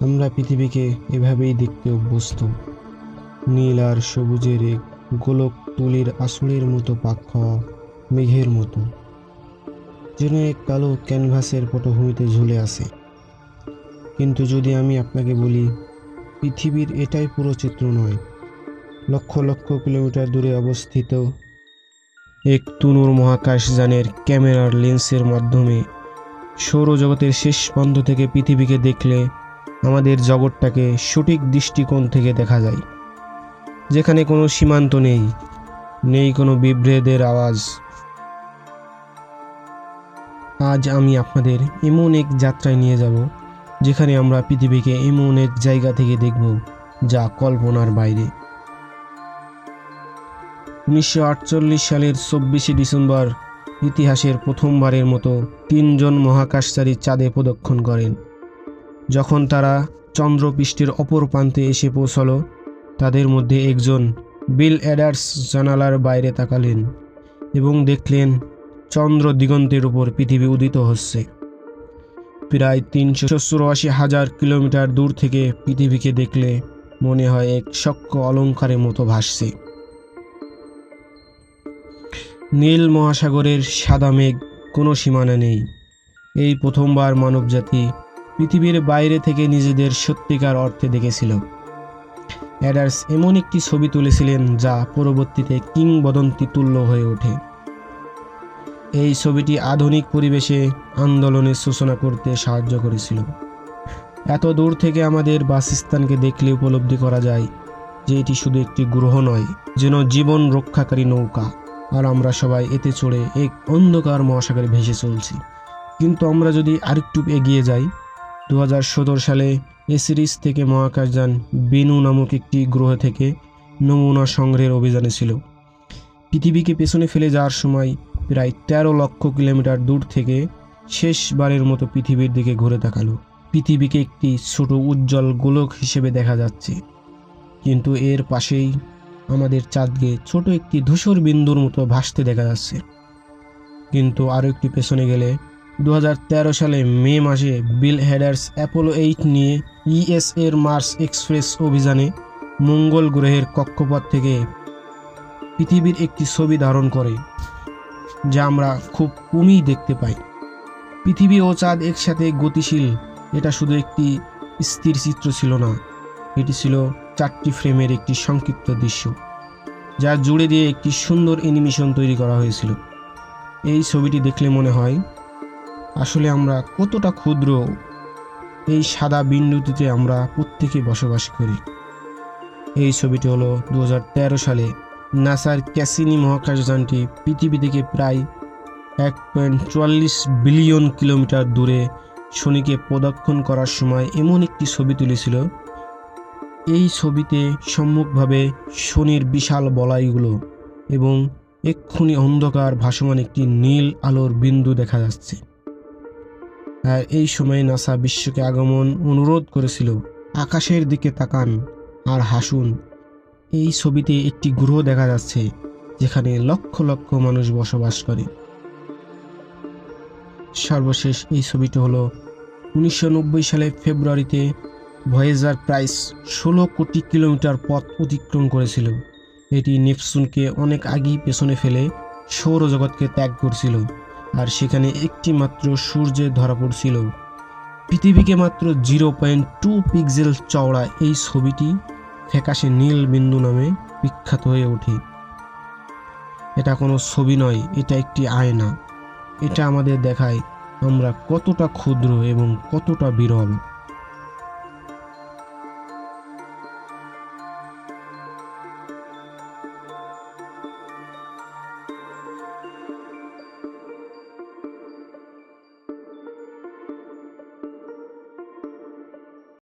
আমরা পৃথিবীকে এভাবেই দেখতে অভ্যস্ত, নীল আর সবুজের এক গোলক তুলির আসরের মতো পাক খাওয়া মেঘের মতো, যেন এক কালো ক্যানভাসের পটভূমিতে ঝুলে আছে। কিন্তু যদি আমি আপনাকে বলি পৃথিবীর এটাই পুরো চিত্র নয়, লক্ষ লক্ষ কিলোমিটার দূরে অবস্থিত এক তুনুর মহাকাশযানের ক্যামেরার লেন্সের মাধ্যমে সৌরজগতের শেষ প্রান্ত থেকে পৃথিবীকে দেখলে আমাদের জগৎটাকে সঠিক দৃষ্টিকোণ থেকে দেখা যায়, যেখানে কোনো সীমান্ত নেই, নেই কোনো বিভ্রেদের আওয়াজ। আজ আমি আপনাদের এমন এক যাত্রায় নিয়ে যাব যেখানে আমরা পৃথিবীকে এমন এক জায়গা থেকে দেখব যা কল্পনার বাইরে। 1948 সালের 24শে ডিসেম্বর ইতিহাসের প্রথমবারের মতো 3 জন মহাকাশচারী চাঁদে প্রদক্ষিণ করেন। যখন তারা চন্দ্রপৃষ্ঠের অপর প্রান্তে এসে পৌঁছল, তাদের মধ্যে একজন বিল এডার্স জানালার বাইরে তাকালেন এবং দেখলেন চন্দ্র দিগন্তের উপর পৃথিবী উদিত হচ্ছে। প্রায় 384,000 কিলোমিটার দূর থেকে পৃথিবীকে দেখলে মনে হয় এক সূক্ষ্ম অলঙ্কারের মতো ভাসছে। নীল মহাসাগরের সাদা মেঘ, কোনো সীমানা নেই। এই প্রথমবার মানবজাতি পৃথিবীর বাইরে থেকে নিজেদের সত্যিকার অর্থে দেখেছিল। এডার্স এমন একটি ছবি তুলেছিলেন যা পরবর্তীতে কিংবদন্তি তুল্য হয়ে ওঠে। এই ছবিটি আধুনিক পরিবেশে আন্দোলনের সূচনা করতে সাহায্য করেছিল। এত দূর থেকে আমাদের বাসস্থানকে দেখলে উপলব্ধি করা যায় যে এটি শুধু একটি গ্রহ নয়, যেন জীবন রক্ষাকারী নৌকা, আর আমরা সবাই এতে চড়ে এক অন্ধকার মহাসাগরে ভেসে চলছি। কিন্তু আমরা যদি আরেকটু এগিয়ে যাই, 2017 সালে এসিরিস থেকে মহাকাশযান বেনু নামক একটি গ্রহ থেকে নমুনা সংগ্রহের অভিযানে ছিল। পৃথিবীকে পেছনে ফেলে যাওয়ার সময় প্রায় 13 লক্ষ কিলোমিটার দূর থেকে শেষবারের মতো পৃথিবীর দিকে ঘুরে তাকালো। পৃথিবীকে একটি ছোট উজ্জ্বল গোলক হিসেবে দেখা যাচ্ছে, কিন্তু এর পাশেই আমাদের চাঁদকে ছোট একটি ধূসর বিন্দুর মতো ভাসতে দেখা যাচ্ছে। কিন্তু আরও একটু পেছনে গেলে 2013 সালে মে মাসে বিল এডার্স অ্যাপোলো 8 নিয়ে ইএসএর মার্স এক্সপ্রেস অভিযানে মঙ্গল গ্রহের কক্ষপথ থেকে পৃথিবীর একটি ছবি ধারণ করে, যা আমরা খুব কমই দেখতে পাই। পৃথিবী ও চাঁদ একসাথে গতিশীল, এটা শুধু একটি স্থির চিত্র ছিল না, এটি ছিল 4টি ফ্রেমের একটি সংক্ষিপ্ত দৃশ্য, যা জুড়ে দিয়ে একটি সুন্দর অ্যানিমেশন তৈরি করা হয়েছিল। এই ছবিটি দেখলে মনে হয় আসলে আমরা কতটা ক্ষুদ্র এই সাদা বিন্দুটিতে আমরা প্রত্যেকে বসবাস করি। এই ছবিটি হলো 2013 সালে নাসার ক্যাসিনি মহাকাশযানটি পৃথিবী থেকে প্রায় 1.44 বিলিয়ন কিলোমিটার দূরে শনিকে প্রদক্ষিণ করার সময় এমন একটি ছবি তুলেছিল। এই ছবিতে সম্মুখভাবে শনির বিশাল বলয়গুলো এবং এক্ষুনি অন্ধকার ভাসমান একটি নীল আলোর বিন্দু দেখা যাচ্ছে। আর এই সময় নাসা বিশ্বকে আগমন অনুরোধ করেছিল, আকাশের দিকে তাকান আর হাসুন। এই ছবিতে একটি গ্রহ দেখা যাচ্ছে যেখানে লক্ষ লক্ষ মানুষ বসবাস করে। সর্বশেষ এই ছবিটি হলো 1990 সালের ফেব্রুয়ারিতে ভয়েজার প্রায় 16 কোটি কিলোমিটার পথ অতিক্রম করেছিল। এটি নেপচুনকে অনেক আগেই পেছনে ফেলে সৌরজগৎকে ত্যাগ করছিল, আর সেখানে একটি মাত্র সূর্যে ধরা পড়ছিল। পৃথিবীকে মাত্র 0.2 পিক্সেল চওড়া এই ছবিটি ফ্যাকাশে নীল বিন্দু নামে বিখ্যাত হয়ে ওঠে। এটা কোনো ছবি নয়, এটা একটি আয়না। এটা আমাদের দেখায় আমরা কতটা ক্ষুদ্র এবং কতটা বিরল।